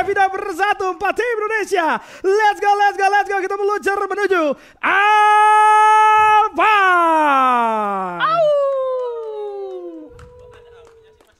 Davida bersatu 4 tim Indonesia. Let's go, let's go, let's go. Kita meluncur menuju Alpha.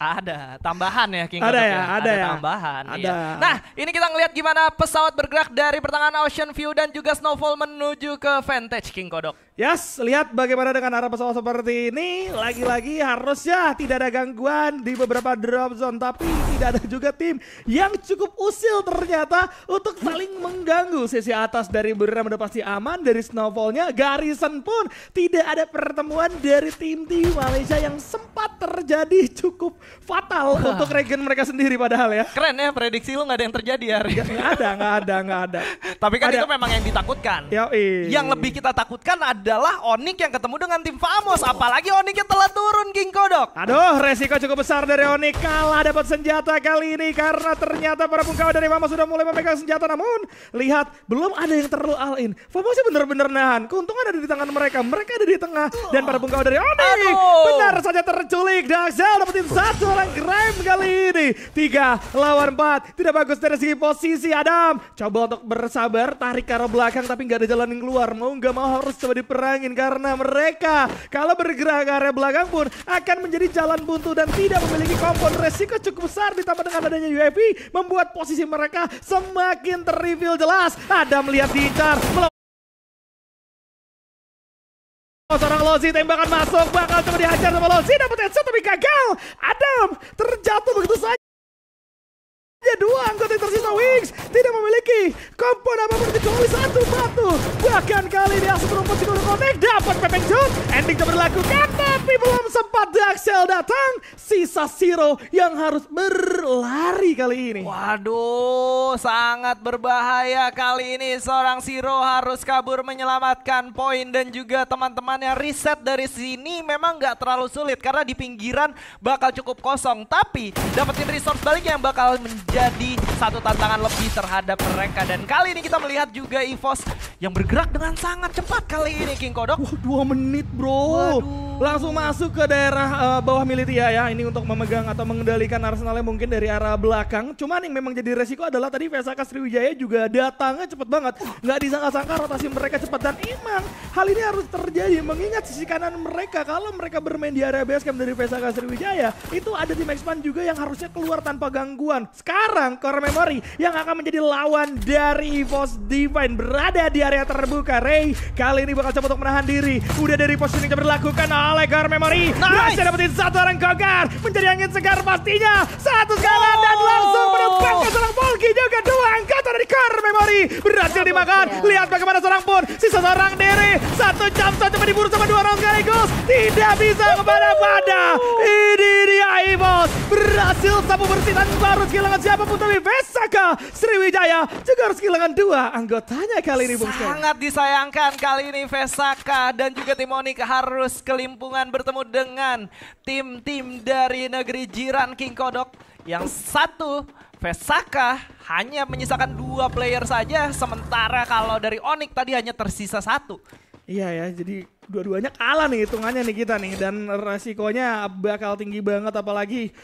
Ada tambahan ya King Ada Kodok ya, ada ya. tambahan. Ada. Iya. Nah, ini kita ngelihat gimana pesawat bergerak dari pertengahan Ocean View dan juga Snowfall menuju ke Vantage King Kodok. Yes, lihat bagaimana dengan arah pesawat seperti ini. Lagi-lagi harusnya tidak ada gangguan di beberapa drop zone. Tapi tidak ada juga tim yang cukup usil ternyata untuk saling mengganggu. Sisi atas dari Buriram udah pasti aman. Dari Snowfallnya, Garrison pun tidak ada pertemuan dari tim-tim Malaysia yang sempat terjadi cukup fatal untuk regen mereka sendiri padahal ya. Keren ya, prediksi lu gak ada yang terjadi hari ini. Nggak ada. Tapi kan Ada. itu memang yang ditakutkan. Yoi. Yang lebih kita takutkan adalah Onyx yang ketemu dengan tim Famos. Apalagi Onyx yang telah turun King Kodok. Aduh, resiko cukup besar dari Onyx kalah dapat senjata kali ini karena ternyata para punggawa dari Famos sudah mulai memegang senjata. Namun lihat belum ada yang terlalu all in. Famos benar-benar nahan. Keuntungan ada di tangan mereka. Mereka ada di tengah dan para punggawa dari Onyx benar saja terculik. Daxel dapetin satu orang Grime kali ini. 3 lawan 4. Tidak bagus dari segi posisi Adam. Coba untuk bersabar, tarik ke arah belakang tapi nggak ada jalan yang keluar. Mau nggak mau harus coba diperangin karena mereka kalau bergerak ke area belakang pun akan menjadi jalan buntu dan tidak memiliki kompon. Resiko cukup besar ditambah dengan adanya UAV membuat posisi mereka semakin terreveal jelas. Adam lihat diincar. Seorang Lozi tembakan masuk, bakal coba dihajar sama Lozi, dapat headshot tapi gagal. Adam terjatuh begitu saja. Dua anggota yang tersisa Wings tidak memiliki kompon apapun kecuali satu batu. Bahkan kali ini Asur Rumput Cikgu Connect dapat Pepeng Jump. Ending coba dilakukan tapi belum sempat Daxel datang. Sisa Zero yang harus berlari kali ini. Waduh, sangat berbahaya kali ini. Seorang Zero harus kabur menyelamatkan poin dan juga teman-temannya. Reset dari sini memang nggak terlalu sulit karena di pinggiran bakal cukup kosong. Tapi dapetin resource balik yang bakal menjadi satu tantangan lebih terhadap mereka. Dan kali ini kita melihat juga EVOS yang bergerak dengan sangat cepat kali ini King Kodok. Wah, 2 menit bro. Waduh. Langsung masuk ke daerah bawah Militia ya. Ini untuk memegang atau mengendalikan arsenalnya mungkin dari arah belakang. Cuman yang memang jadi resiko adalah tadi VSAK Sriwijaya juga datangnya cepet banget. Nggak disangka-sangka rotasi mereka cepat. Dan emang hal ini harus terjadi mengingat sisi kanan mereka. Kalau mereka bermain di area base camp dari VSAK Sriwijaya, itu ada tim expand juga yang harusnya keluar tanpa gangguan. Sekarang Core Memory yang akan menjadi lawan dari EVOS Divine berada di area terbuka. Ray kali ini bakal coba untuk menahan diri. Udah dari positioning yang berlakukan oleh Core Memory. Berhasil dapetin satu orang Kogar. Menjadi angin segar pastinya. Satu skala dan langsung menumpang ke seorang Polki juga. 2 anggota dari Core Memory berhasil dimakan. Lihat bagaimana seorang pun. Sisa seorang diri. 1 jam coba diburu sama 2 orang sekaligus. Tidak bisa kepada-pada. Ini dia EVOS. Berhasil sapu bersih dan baru kehilangan siapapun. Tapi VSAK Sriwijaya juga harus kehilangan 2 anggotanya kali ini Bung Sky. Sangat disayangkan kali ini VSAK dan juga tim Onyx harus kelimpungan bertemu dengan tim-tim dari negeri jiran King Kodok. Yang satu VSAK hanya menyisakan 2 player saja, sementara kalau dari Onyx tadi hanya tersisa 1. Iya ya, jadi dua-duanya kalah nih hitungannya nih kita nih. Dan resikonya bakal tinggi banget apalagi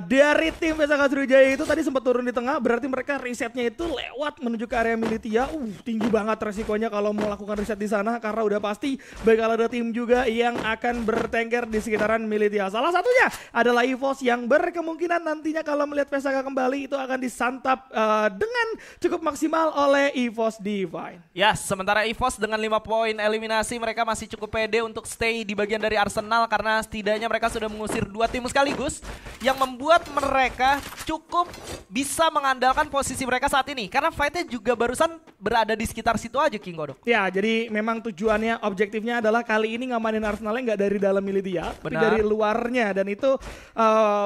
dari tim VSAK Sriwijaya itu tadi sempat turun di tengah, berarti mereka risetnya itu lewat menuju ke area Militia. Tinggi banget resikonya kalau melakukan riset di sana karena udah pasti bakal ada tim juga yang akan bertengger di sekitaran Militia. Salah satunya adalah EVOS yang berkemungkinan nantinya kalau melihat VSAK kembali itu akan disantap dengan cukup maksimal oleh EVOS Divine. Ya, sementara EVOS dengan 5 poin eliminasi mereka masih cukup pede untuk stay di bagian dari Arsenal karena setidaknya mereka sudah mengusir 2 tim sekaligus yang membuat mereka cukup bisa mengandalkan posisi mereka saat ini. Karena fightnya juga barusan berada di sekitar situ aja King Kodok. Ya, jadi memang tujuannya, objektifnya adalah kali ini ngamanin Arsenalnya nggak dari dalam Militia, tapi dari luarnya. Dan itu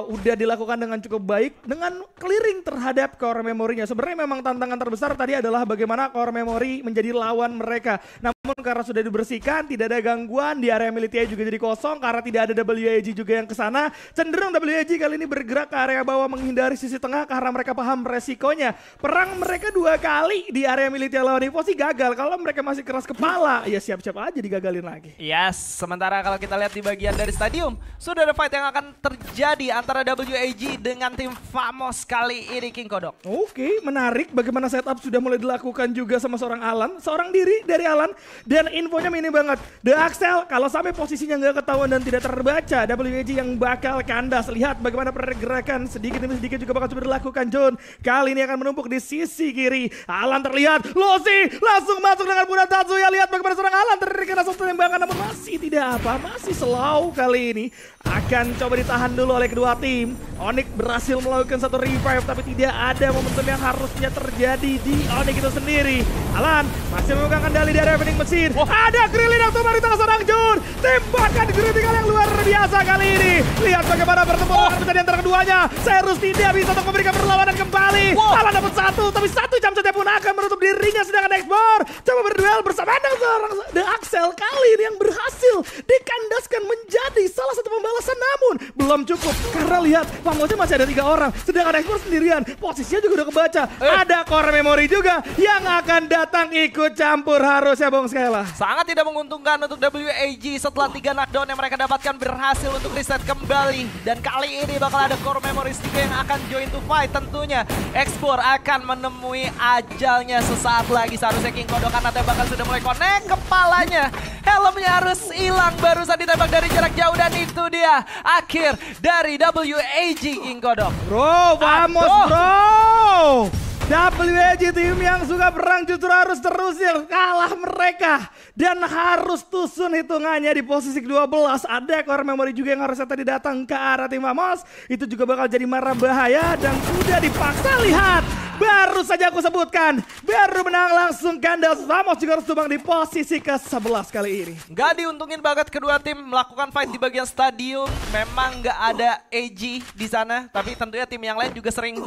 udah dilakukan dengan cukup baik, dengan clearing terhadap core memorinya. Sebenarnya memang tantangan terbesar tadi adalah bagaimana core memory menjadi lawan mereka. Namun namun karena sudah dibersihkan, tidak ada gangguan di area milik TI juga jadi kosong karena tidak ada WAG juga yang ke sana. Cenderung WAG kali ini bergerak ke area bawah menghindari sisi tengah karena mereka paham resikonya. Perang mereka 2 kali di area milik TI lawan Evo sih gagal. Kalau mereka masih keras kepala, ya siap-siap aja digagalin lagi. Yes, sementara kalau kita lihat di bagian dari stadium, sudah ada fight yang akan terjadi antara WAG dengan tim Famos kali ini, King Kodok. Oke, menarik bagaimana setup sudah mulai dilakukan juga sama seorang Alan, seorang diri dari Alan, dan infonya minim banget. The Axel, kalau sampai posisinya nggak ketahuan dan tidak terbaca, WAG yang bakal kandas. Lihat bagaimana pergerakan sedikit demi sedikit juga bakal coba dilakukan John. Kali ini akan menumpuk di sisi kiri. Alan terlihat, Losi langsung masuk dengan mudah Tatsuya. Lihat bagaimana seorang Alan terkena satu tembakan, namun masih tidak apa, masih slow kali ini. Akan coba ditahan dulu oleh kedua tim. Onyx berhasil melakukan satu revive, tapi tidak ada momentum yang harusnya terjadi di Onyx itu sendiri. Alan masih memegang kendali dari vending mesin. Ada Krillin yang tumbang di tengah seorang Jun. Tembakan kritikal yang luar biasa kali ini. Lihat bagaimana pertempuran di antara keduanya. Serus tidak bisa untuk memberikan perlawanan kembali. Alan dapat 1, tapi 1 jam saja pun akan menutup dirinya, sedangkan Expor coba berduel bersama dengan seorang The Axel kali ini yang berhasil dikandaskan menjadi salah satu pembalasan, namun belum cukup karena lihat Famosnya masih ada 3 orang, sedangkan Expor sendirian. Posisinya juga udah kebaca. Ada core memory juga yang akan datang ikut campur harusnya Bung Skela. Sangat tidak menguntungkan untuk WAG setelah 3 knockdown yang mereka dapatkan berhasil untuk reset kembali. Dan kali ini bakal ada core memories juga yang akan join to fight tentunya. Expor akan menemui ajalnya sesaat lagi seharusnya King Kodok karena tembakan sudah mulai connect kepalanya. Helmnya harus hilang, barusan ditembak dari jarak jauh dan itu dia akhir dari WAG King Kodok. Bro, vamos bro! WAG tim yang suka perang justru harus terusir kalah mereka dan harus tusun hitungannya di posisi ke-12. Ada core memory juga yang harusnya tadi datang ke arah tim Famos. Itu juga bakal jadi marah bahaya dan sudah dipaksa. Lihat, baru saja aku sebutkan, baru menang langsung kandas. Famos juga harus tumbang di posisi ke-11 kali ini. Gak diuntungin banget kedua tim melakukan fight di bagian stadium. Memang gak ada AG di sana, tapi tentunya tim yang lain juga sering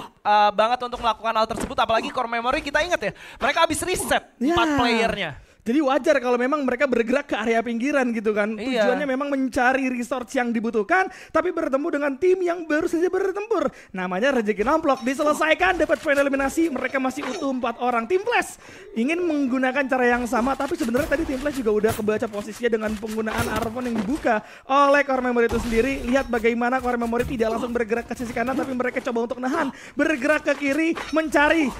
banget untuk melakukan hal tersebut. Apalagi core memory kita ingat ya, mereka habis reset 4 playernya. Jadi wajar kalau memang mereka bergerak ke area pinggiran gitu kan. Iya. Tujuannya memang mencari resource yang dibutuhkan, tapi bertemu dengan tim yang baru saja bertempur. Namanya Rezeki Nomplok. Diselesaikan, dapat poin eliminasi. Mereka masih utuh 4 orang. Tim Flash ingin menggunakan cara yang sama, tapi sebenarnya tadi tim Flash juga udah kebaca posisinya dengan penggunaan Arvon yang dibuka oleh core memory itu sendiri. Lihat bagaimana core memory tidak langsung bergerak ke sisi kanan, tapi mereka coba untuk nahan. Bergerak ke kiri, mencari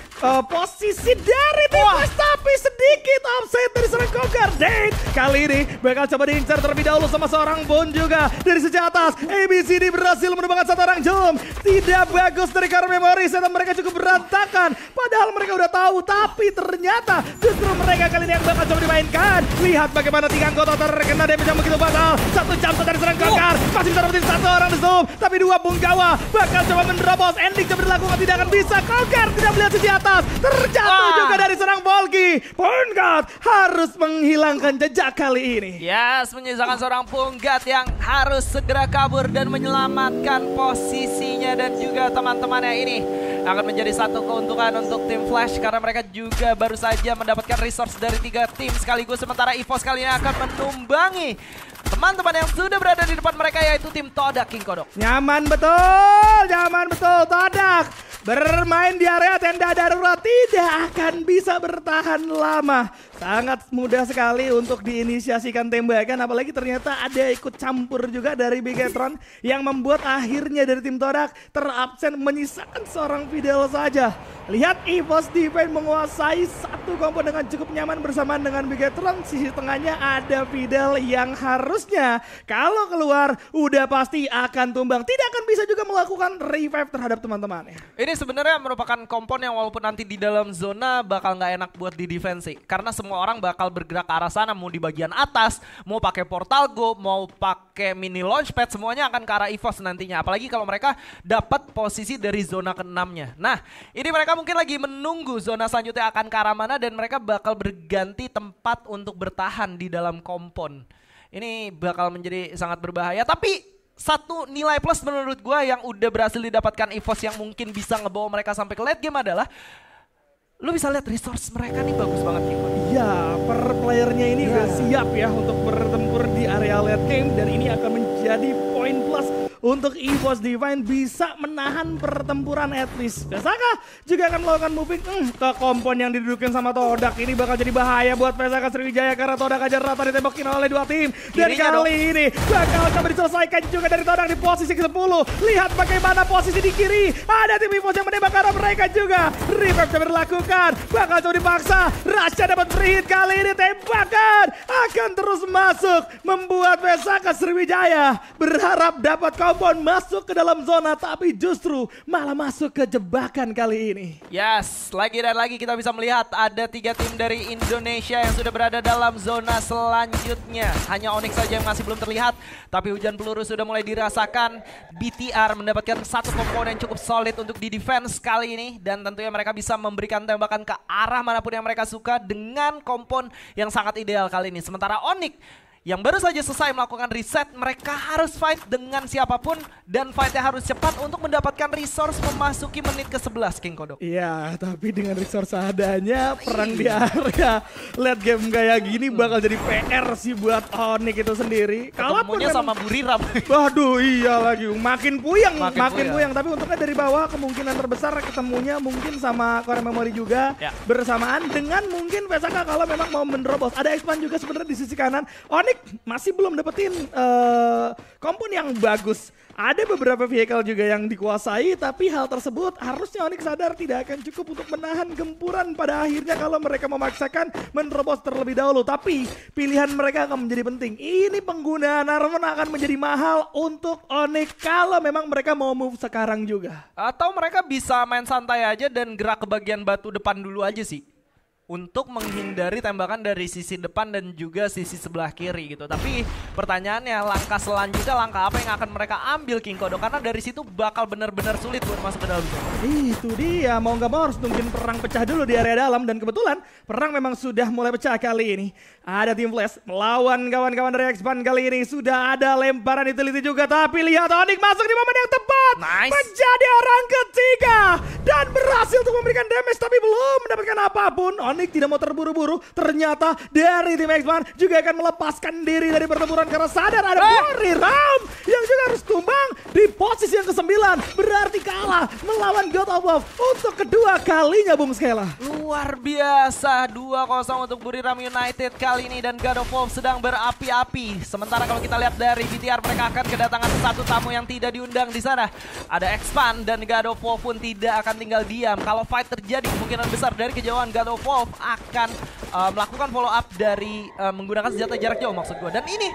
posisi dari tim Flash, tapi sedikit offset dari seorang Kogar. Date kali ini bakal coba diincar terlebih dahulu sama seorang Bon juga dari sisi atas. ABCD berhasil menumbangkan satu orang jump. Tidak bagus dari core memory, setup mereka cukup berantakan. Padahal mereka udah tahu, tapi ternyata justru mereka kali ini yang bakal coba dimainkan. Lihat bagaimana 3 anggota terkena damage yang begitu fatal. 1 jump dari seorang Kogar, masih bisa dapetin 1 orang di zoom, tapi 2 Bung Jawa bakal coba menerobos. Ending coba dilakukan, tidak akan bisa. Kogar tidak melihat sisi atas, terjatuh juga dari seorang Volky. Punggat harus menghilangkan jejak kali ini. Yes, menyisakan seorang Punggat yang harus segera kabur dan menyelamatkan posisinya dan juga teman-temannya ini. Akan menjadi satu keuntungan untuk tim Flash karena mereka juga baru saja mendapatkan resource dari 3 tim sekaligus. Sementara EVOS kali ini akan menumbangi teman-teman yang sudah berada di depan mereka, yaitu tim Todak King Kodok. Nyaman betul Todak. Bermain di area tenda darurat tidak akan bisa bertahan lama. Sangat mudah sekali untuk diinisiasikan tembakan, apalagi ternyata ada ikut campur juga dari Bigetron yang membuat akhirnya dari tim Todak terabsen menyisakan seorang Fidel saja. Lihat EVOS Divine menguasai satu kompo dengan cukup nyaman bersamaan dengan Bigetron. Sisi tengahnya ada Fidel yang harusnya kalau keluar udah pasti akan tumbang. Tidak akan bisa juga melakukan revive terhadap teman-temannya. Ini sebenarnya merupakan kompon yang walaupun nanti di dalam zona bakal nggak enak buat di defense sih. Karena semua orang bakal bergerak ke arah sana, mau di bagian atas, mau pakai portal go, mau pakai mini launchpad, semuanya akan ke arah EVOS nantinya. Apalagi kalau mereka dapat posisi dari zona ke-6-nya. Nah, ini mereka mungkin lagi menunggu zona selanjutnya akan ke arah mana dan mereka bakal berganti tempat untuk bertahan di dalam kompon. Ini bakal menjadi sangat berbahaya, tapi satu nilai plus menurut gue yang udah berhasil didapatkan EVOS yang mungkin bisa ngebawa mereka sampai ke late game adalah Lu bisa lihat resource mereka nih bagus banget King. Iya, per playernya ini udah siap ya untuk bertempur di area late game dan ini akan menjadi poin plus untuk EVOS Divine bisa menahan pertempuran at least. Vesaka juga akan melakukan moving ke kompon yang didudukin sama Todak. Ini bakal jadi bahaya buat Vesaka Sriwijaya karena Todak aja rata ditembakin oleh dua tim. Dan kali ini bakal coba diselesaikan juga dari Todak di posisi ke-10. Lihat bagaimana posisi di kiri. Ada tim EVOS yang menembak karena mereka juga. Revive coba dilakukan. Bakal coba dipaksa. Rasha dapat free hit kali ini. Tembakan akan terus masuk. Membuat Vesaka Sriwijaya berharap dapat kompon masuk ke dalam zona, tapi justru malah masuk ke jebakan kali ini. Yes, lagi dan lagi kita bisa melihat ada 3 tim dari Indonesia yang sudah berada dalam zona selanjutnya. Hanya Onyx saja yang masih belum terlihat, tapi hujan peluru sudah mulai dirasakan. BTR mendapatkan satu komponen cukup solid untuk di defense kali ini, dan tentunya mereka bisa memberikan tembakan ke arah manapun yang mereka suka dengan kompon yang sangat ideal kali ini. Sementara Onyx yang baru saja selesai melakukan reset, mereka harus fight dengan siapapun dan fightnya harus cepat untuk mendapatkan resource memasuki menit ke-11 King Kodok. Iya, tapi dengan resource adanya perang di area late game kayak gini bakal jadi PR sih buat Onyx itu sendiri. Ketemunya sama Buriram. Waduh, iya lagi, makin puyeng. Tapi untungnya dari bawah kemungkinan terbesar ketemunya mungkin sama Core Memory juga bersamaan dengan mungkin Vesaka kalau memang mau menerobos. Ada expand juga sebenarnya di sisi kanan. Onyx masih belum dapetin kompon yang bagus. Ada beberapa vehicle juga yang dikuasai, tapi hal tersebut harusnya Onyx sadar tidak akan cukup untuk menahan gempuran pada akhirnya kalau mereka memaksakan menerobos terlebih dahulu. Tapi pilihan mereka akan menjadi penting. Ini penggunaan armor akan menjadi mahal untuk Onyx kalau memang mereka mau move sekarang juga. Atau mereka bisa main santai aja dan gerak ke bagian batu depan dulu aja sih, untuk menghindari tembakan dari sisi depan dan juga sisi sebelah kiri gitu. Tapi pertanyaannya, langkah selanjutnya langkah apa yang akan mereka ambil King Kodok? Karena dari situ bakal benar-benar sulit buat masuk ke dalam zona. Itu dia, mau nggak mau harus nungguin perang pecah dulu di area dalam. Dan kebetulan perang memang sudah mulai pecah kali ini. Ada tim Flash melawan kawan-kawan dari Expand kali ini. Sudah ada lemparan utility juga, tapi lihat Onyx masuk di momen yang tepat. Menjadi orang ketiga dan berhasil untuk memberikan damage, tapi belum mendapatkan apapun. Onyx tidak mau terburu-buru, ternyata dari tim Expand juga akan melepaskan diri dari pertempuran karena sadar ada Buriram yang juga harus tumbang di posisi yang ke-9. Berarti kalah melawan God of Love untuk kedua kalinya Bung Skela. Luar biasa, 2-0 untuk Buriram United kali ini, dan God of Love sedang berapi-api. Sementara kalau kita lihat dari BTR, mereka akan kedatangan satu tamu yang tidak diundang di sana. Ada Expand dan God of Love pun tidak akan tinggal diam. Kalau fight terjadi, kemungkinan besar dari kejauhan God of Love akan melakukan follow up dari menggunakan senjata jarak jauh maksud gue. Dan ini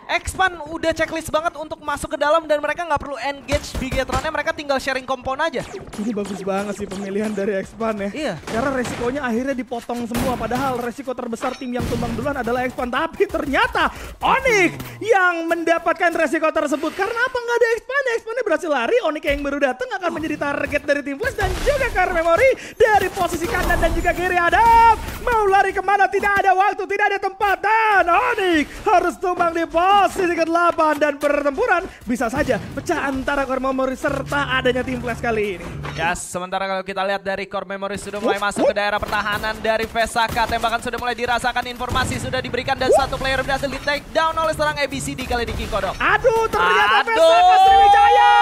Expand udah checklist banget untuk masuk ke dalam dan mereka nggak perlu engage Bigetronnya, mereka tinggal sharing kompon aja. Ini bagus banget sih pemilihan dari Expand ya. Iya. Karena resikonya akhirnya dipotong semua, padahal resiko terbesar tim yang tumbang duluan adalah Expand. Tapi ternyata Onyx yang mendapatkan resiko tersebut. Karena apa nggak ada Expand? Expandnya berhasil lari, Onyx yang baru datang akan menjadi target dari tim Flash dan juga Core Memory dari posisi kanan dan juga kiri. Adam mau lari kemana? Tidak ada waktu, tidak ada tempat, dan Onyx harus tumbang di posisi ke-8 dan pertempuran bisa saja pecah antara Core Memory serta adanya tim Flash kali ini. Yes, sementara kalau kita lihat dari Core Memory sudah mulai masuk ke daerah pertahanan dari Vesaka. Tembakan sudah mulai dirasakan, informasi sudah diberikan dan satu player berhasil di take down oleh seorang ABCD kali di King Kodok. Aduh, ternyata Vesaka Sriwijaya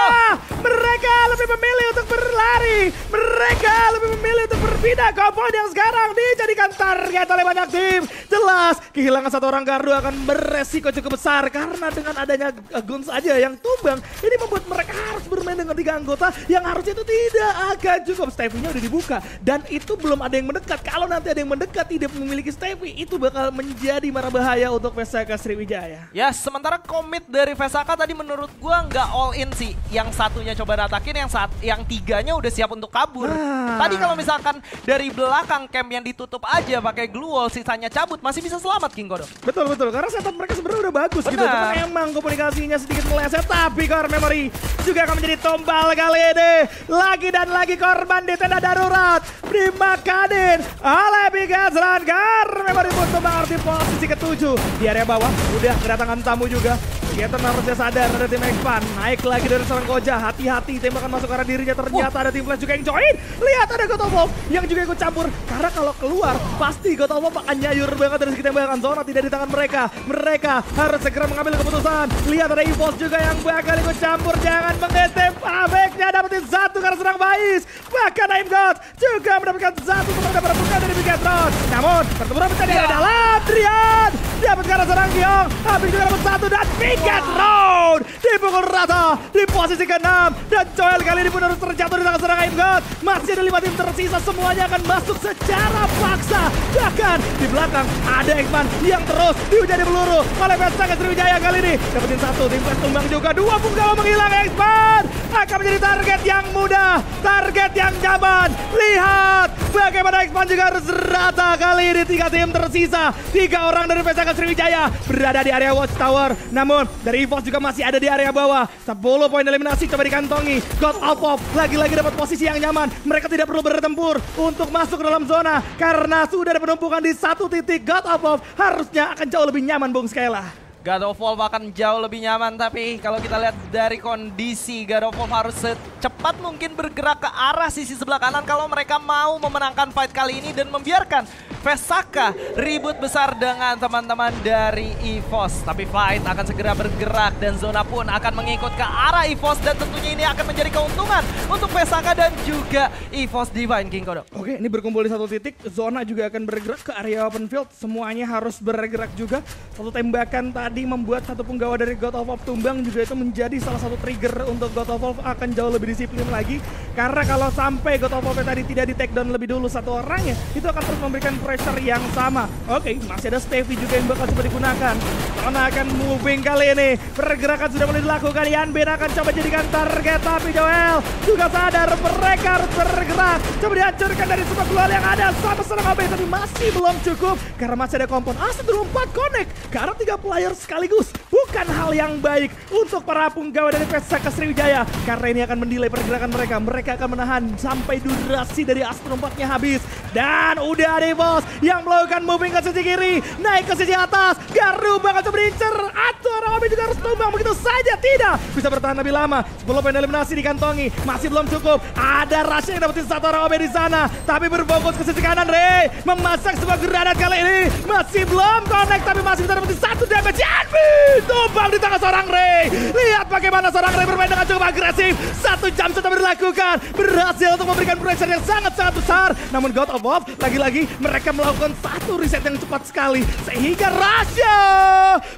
mereka lebih memilih untuk berlari. Mereka lebih memilih untuk berpindah. Kompon yang sekarang dijadikan target oleh banyak tim. Jelas kehilangan satu orang gardu akan beresiko cukup besar karena dengan adanya Guns aja yang tumbang, ini membuat mereka harus bermain dengan 3 anggota yang harusnya itu tidak akan cukup. Stevie-nya udah dibuka dan itu belum ada yang mendekat. Kalau nanti ada yang mendekat tidak memiliki Stevie, itu bakal menjadi marah bahaya untuk Vesaka Sriwijaya. Ya, sementara komit dari Vesaka tadi menurut gua nggak all in sih. Yang satunya coba ratakin, yang tiganya udah siap untuk kabur. Tadi kalau misalkan dari belakang camp yang ditutup aja pakai glue wall, sisanya cabut, masih bisa selamat King Kodok. Betul, karena setup mereka sebenarnya udah bagus gitu. Cuma emang komunikasinya sedikit meleset, tapi Core Memory juga akan menjadi tombal kali ini. Lagi dan lagi korban di tenda darurat dimakanin oleh Bigetron. Core Memory pun tumbang di posisi ke-7 di area bawah. Udah kedatangan tamu juga. Keton harusnya sadar ada tim Expan. Naik lagi dari seorang Koja. Hati-hati tembakan masuk ke arah dirinya. Ternyata ada tim Flash juga yang join. Lihat ada God of Wolf yang juga ikut campur. Karena kalau keluar pasti God of Wolf akan nyayur banget dari segi tembakan. Zona tidak di tangan mereka. Mereka harus segera mengambil keputusan. Lihat ada EVOS juga yang bakal ikut campur. Jangan mengetem. Backnya dapetin satu karena serang Bais. Bahkan Aim God juga mendapatkan satu setelah berbuka dari Bigatron. Namun pertempuran pecah di dalam. Drian dapat karena serang Giong. Habis juga dapat satu dan Bigatron dipukul rata di posisi ke-6. Dan Joel kali ini pun harus terjatuh di tangan serang Aim God. Masih ada 5 tim tersisa. Semuanya akan masuk secara paksa. Bahkan di belakang ada Ekman yang terus dihujani peluru oleh Vesaka Sriwijaya kali ini. Dapetin satu, tim Flash tumbang juga. 2 punggawa menghilang. Ekman akan menjadi target yang mudah, target yang nyaman. Lihat bagaimana Ekman juga harus rata kali ini. 3 tim tersisa. 3 orang dari Vesaka Sriwijaya berada di area Watchtower. Namun dari EVOS juga masih ada di area bawah. 10 poin eliminasi coba dikantongi. God of Wolf lagi-lagi dapat posisi yang nyaman. Mereka tidak perlu bertempur untuk masuk ke dalam zona karena sudah ada penumpukan di satu titik. God of Wolf harusnya akan jauh lebih nyaman, Bung Skela. God of Wolf akan jauh lebih nyaman, tapi kalau kita lihat dari kondisi God of Wolf harus secepat mungkin bergerak ke arah sisi sebelah kanan kalau mereka mau memenangkan fight kali ini dan membiarkan Vesaka ribut besar dengan teman-teman dari EVOS. Tapi fight akan segera bergerak dan zona pun akan mengikut ke arah EVOS dan tentunya ini akan menjadi keuntungan untuk Vesaka dan juga EVOS Divine King Kodok. Oke, ini berkumpul di satu titik. Zona juga akan bergerak ke area open field. Semuanya harus bergerak juga. Satu tembakan tadi membuat satu punggawa dari God of Wolf tumbang juga itu menjadi salah satu trigger untuk God of Wolf akan jauh lebih disiplin lagi. Karena kalau sampai God of Wolf tadi tidak di take down lebih dulu satu orangnya, itu akan terus memberikan pressure yang sama. Oke, masih ada Stevie juga yang bakal coba digunakan. Zona akan moving kali ini. Pergerakan sudah mulai dilakukan. Yanbin akan coba jadikan target, tapi Joel juga sadar mereka harus bergerak. Coba dihancurkan dari semua keluar yang ada sama serang AB, tapi masih belum cukup karena masih ada kompon. Asal 4 connect karena 3 player sekaligus bukan hal yang baik untuk para punggawa dari Vesaka Sriwijaya karena ini akan mendelay pergerakan mereka. Mereka akan menahan sampai durasi dari Astro 4-nya habis. Dan udah ada bos yang melakukan moving ke sisi kiri, naik ke sisi atas. Garu bakal coba diincer. Atau Rawabi juga harus tumbang begitu saja. Tidak bisa bertahan lebih lama. 10 poin eliminasi dikantongi. Masih belum cukup. Ada Rasha yang dapetin satu Rawabi di sana. Tapi berfokus ke sisi kanan. Rey memasak sebuah granat kali ini. Masih belum connect tapi masih bisa dapetin satu damage. Yanbin tumbang di tangan seorang Rey. Lihat bagaimana seorang Rey bermain dengan cukup agresif. 1 jam sudah dilakukan. Berhasil untuk memberikan pressure yang sangat-sangat besar. Namun God of Wolf lagi-lagi mereka melakukan satu reset yang cepat sekali. Sehingga Rasha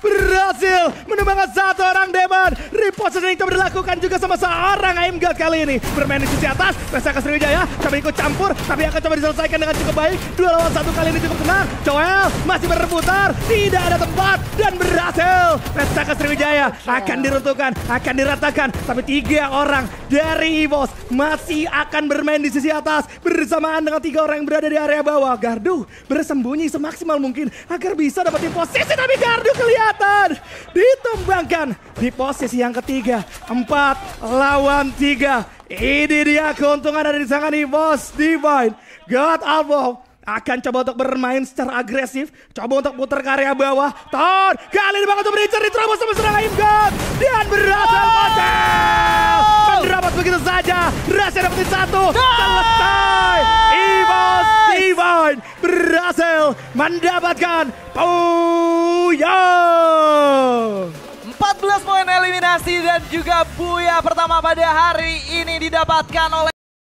berhasil menumbangkan satu orang demon. Repositioning itu dilakukan juga sama seorang Aim God kali ini. Bermain di sisi atas. Vesaka Sriwijaya coba ikut campur. Tapi akan coba diselesaikan dengan cukup baik. 2 lawan 1 kali ini cukup tenang. Joel masih berputar. Tidak ada tempat. Dan berhasil. Vesaka Sriwijaya akan diruntuhkan. Akan diratakan. Tapi 3 orang dari EVOS masih akan bermain di sisi atas. Bersamaan dengan 3 orang yang berada di area bawah. Gardu bersembunyi semaksimal mungkin agar bisa dapetin posisi. Tapi Gardu kelihatan ditumbangkan di posisi yang ketiga. 4 lawan 3. Ini dia keuntungan dari tangan EVOS Divine. God of Wolf akan coba untuk bermain secara agresif. Coba untuk putar ke area bawah. Ton kali ini bakal coba dicari terobos sama serang Aim God. Dan berhasil hotel. Mendapat begitu saja. Rasha dapetin satu. Selesai. EVOS Divine berhasil mendapatkan Booyah. 14 poin eliminasi dan juga Booyah pertama pada hari ini didapatkan oleh